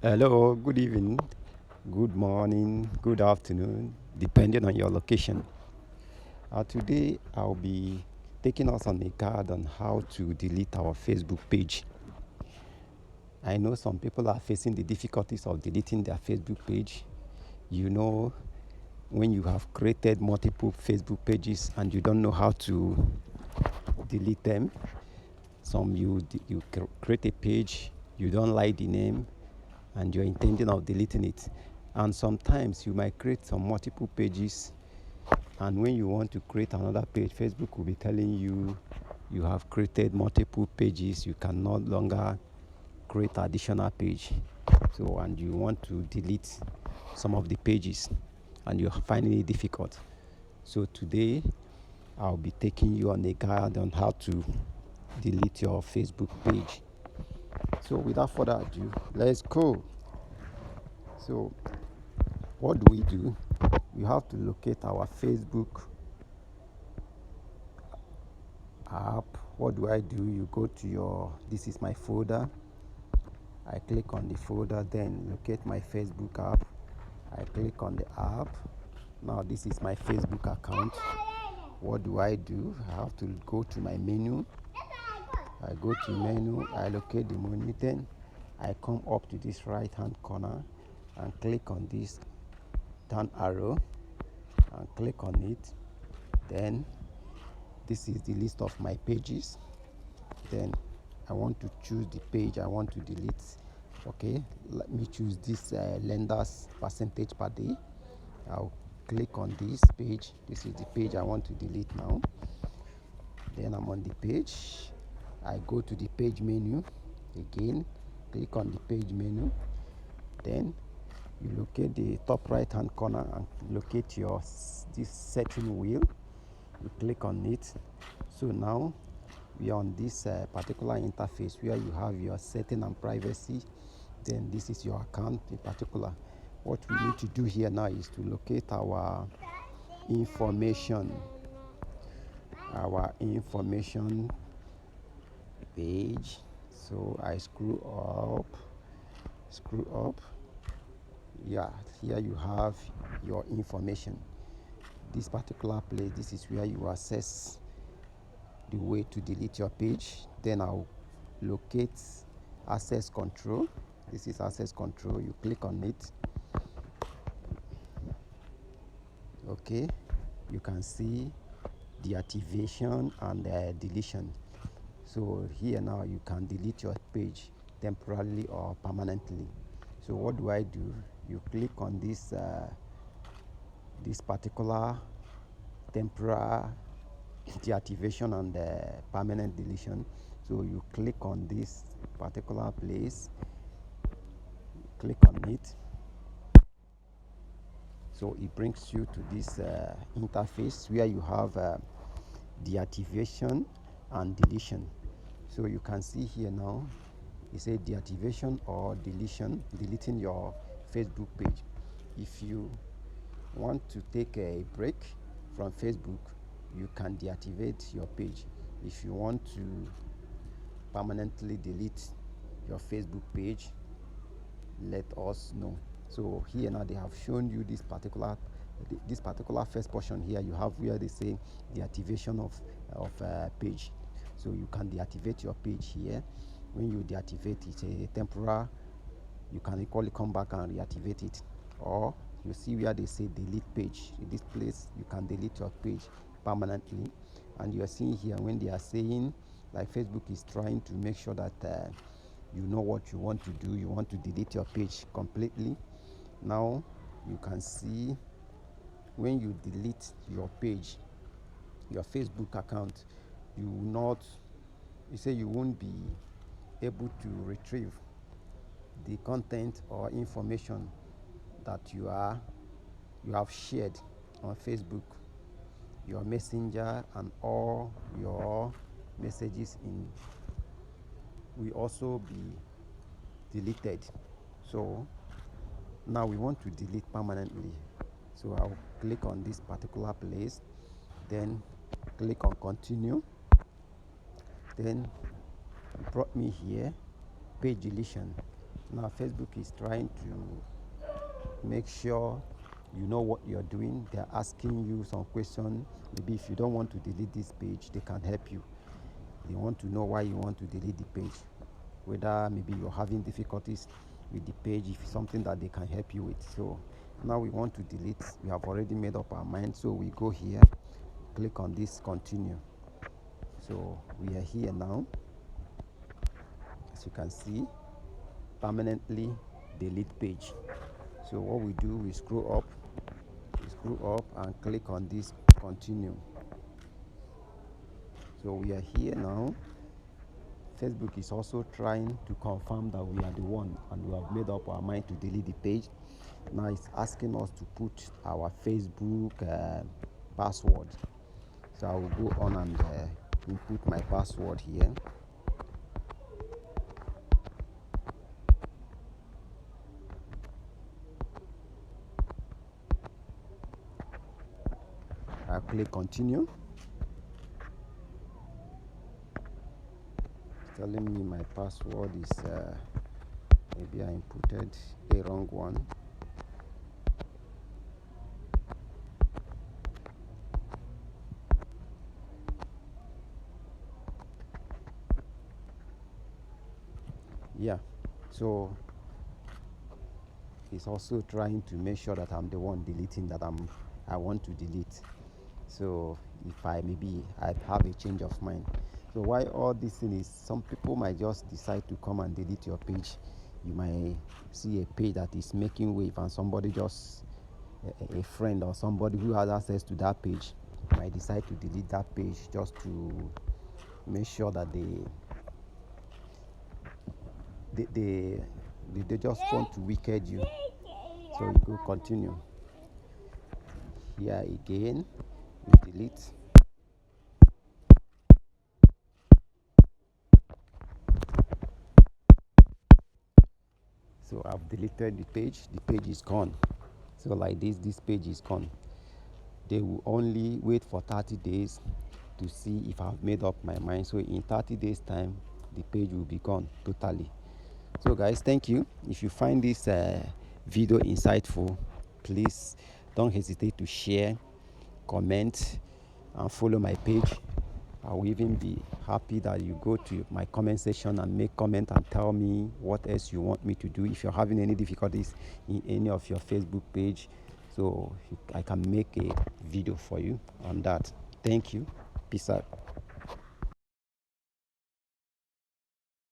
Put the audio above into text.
Hello, good evening, good morning, good afternoon, depending on your location. Today, I'll be taking us on a guide on how to delete our Facebook page. I know some people are facing the difficulties of deleting their Facebook page. You know, when you have created multiple Facebook pages and you don't know how to delete them, you create a page, you don't like the name, and you're intending of deleting it. And sometimes you might create some multiple pages, and when you want to create another page, Facebook will be telling you you have created multiple pages, you can no longer create additional page. So, and you want to delete some of the pages and you're finding it difficult. So today I'll be taking you on a guide on how to delete your Facebook page. So without further ado, let's go. So what do we do? We have to locate our Facebook app. What do? You go to this is my folder. I click on the folder, then locate my Facebook app. I click on the app. Now this is my Facebook account. What do? I have to go to my menu. I go to menu, I locate the menu, then I come up to this right hand corner and click on this down arrow and click on it. Then this is the list of my pages. Then I want to choose the page I want to delete. Okay, let me choose this lenders percentage per day. I'll click on this page. This is the page I want to delete now. Then I'm on the page. I go to the page menu again, click on the page menu. Then you locate the top right hand corner and locate this setting wheel. You click on it. So now we are on this particular interface where you have your setting and privacy. Then this is your account in particular. What we need to do here now is to locate our information page. So I screw up. Yeah, here you have your information. This particular place, this is where you access the way to delete your page. Then I'll locate access control. This is access control. You click on it. Okay, you can see deactivation and deletion. So here now you can delete your page temporarily or permanently. So what do? You click on this particular temporary deactivation and permanent deletion. So you click on this particular place, click on it. So it brings you to this interface where you have deactivation and deletion. So you can see here now, it says deactivation or deleting your Facebook page. If you want to take a break from Facebook, you can deactivate your page. If you want to permanently delete your Facebook page, let us know. So here now they have shown you this particular first portion here. You have where they say deactivation of page. So you can deactivate your page here. When you deactivate it, a temporary, you can equally come back and reactivate it. Or you see where they say delete page. In this place, you can delete your page permanently. And you are seeing here when they are saying, like Facebook is trying to make sure that you know what you want to do. You want to delete your page completely. Now you can see when you delete your page, your Facebook account, you say you won't be able to retrieve the content or information that you have shared on Facebook, your messenger and all your messages will also be deleted. So now we want to delete permanently. So I'll click on this particular place, then click on continue. Then it brought me here, page deletion. Now Facebook is trying to make sure you know what you're doing. They're asking you some question. Maybe if you don't want to delete this page, they can help you. They want to know why you want to delete the page, whether maybe you're having difficulties with the page, if it's something that they can help you with. So now we want to delete. We have already made up our mind, so we go here, click on this continue. So we are here now. As you can see, permanently delete page. So what we do, we scroll up and click on this continue. So we are here now. Facebook is also trying to confirm that we are the one, and we have made up our mind to delete the page. Now it's asking us to put our Facebook password. So I will go on and input my password here. I'll click continue. It's telling me my password is maybe I inputted a wrong one. Yeah, so it's also trying to make sure that I'm the one deleting that I want to delete. So if I have a change of mind. So why all this thing is, some people might just decide to come and delete your page. You might see a page that is making wave, and somebody just a friend or somebody who has access to that page might decide to delete that page just to make sure that they just want to wicked you. So you go continue. Here again, we delete. So I've deleted the page is gone. So like this page is gone. They will only wait for 30 days to see if I've made up my mind. So in 30 days time, the page will be gone totally. So guys, thank you. If you find this video insightful, please don't hesitate to share, comment, and follow my page. I will even be happy that you go to my comment section and make comment and tell me what else you want me to do. If you're having any difficulties in any of your Facebook page, so I can make a video for you on that. Thank you. Peace out.